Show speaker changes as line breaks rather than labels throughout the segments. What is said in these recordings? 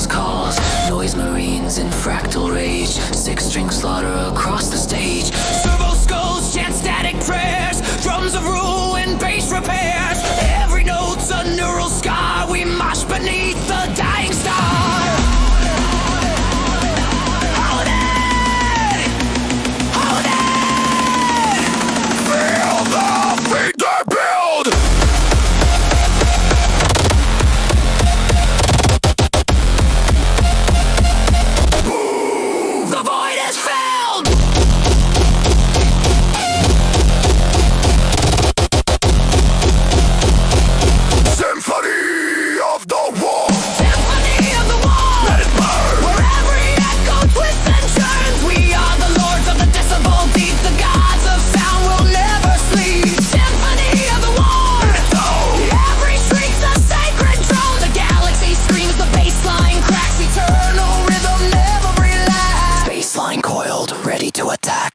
chaos calls. Noise marines in fractal rage. Six-string slaughter across the stage. Servo skulls chant static prayers. Drums of ruin, bass repairs. Every note's a neural scar. We mosh beneath the dying star. Hold it! Hold it! Feel the beat that build! The void is filled! Symphony of the war! Symphony of the war! Let it burn! Where every echo twists and churns. We are the lords of the decibel deep. The gods of sound will never sleep. Symphony of the war! Let it go! Every shriek's a sacred drone. The galaxy screams, the bassline cracks. Eternal rhythm never relax. Bassline coiled, ready to attack.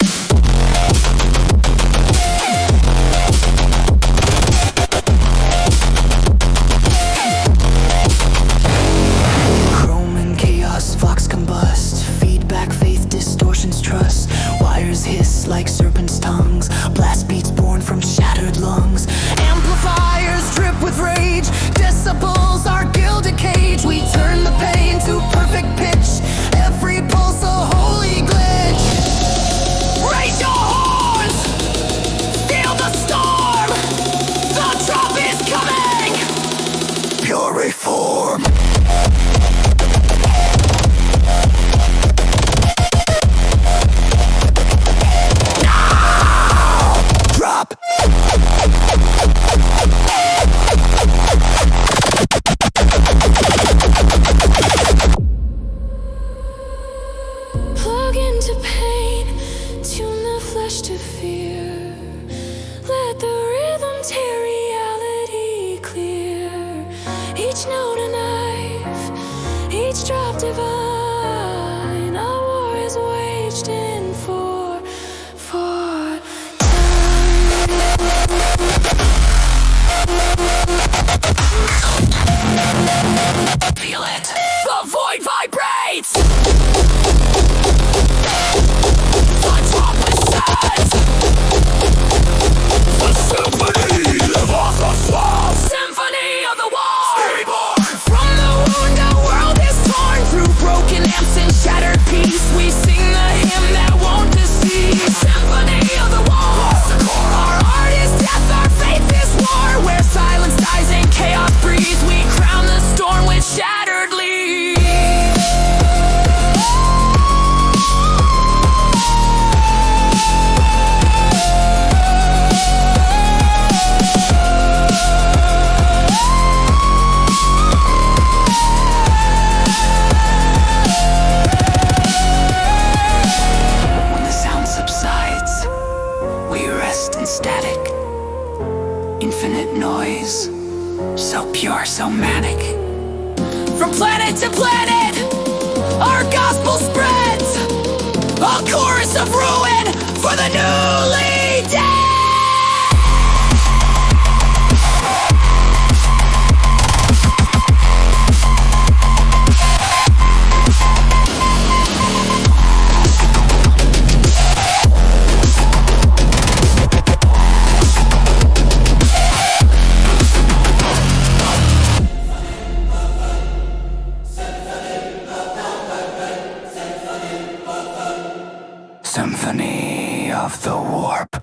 Chrome and chaos, vox combust. Feedback, faith, distortions, trust. Wires hiss like serpents' tongues. Blast beats born from shattered lungs. Amplifiers drip with rage. Decibels are gilded cage. We turn the pain to perfect pitch. Every pulse a holy glitch. Raise your horns! Feel the storm! The drop is coming! Pure reform! Drop!
Plug into pain, tune the flesh to fear. Let the rhythm tear reality clear. Each note a knife, each drop divine. A war is waged in for
Feel it! The void vibrates! The trumpet says! The symphony of the swamp! Symphony of the war! Reborn! From the wound our world is torn. Through broken amps and shattered peace, we sing the hymn that won't deceive. Symphony of the war! Our art is death, our faith is war. Where silence dies and chaos breathes, we crown the storm with shattered leaves. When the sound subsides, we rest in static. Infinite noise, so pure, so manic. From planet to planet, our gospel spreads. A chorus of ruin for the newly dead. Symphony of the warp.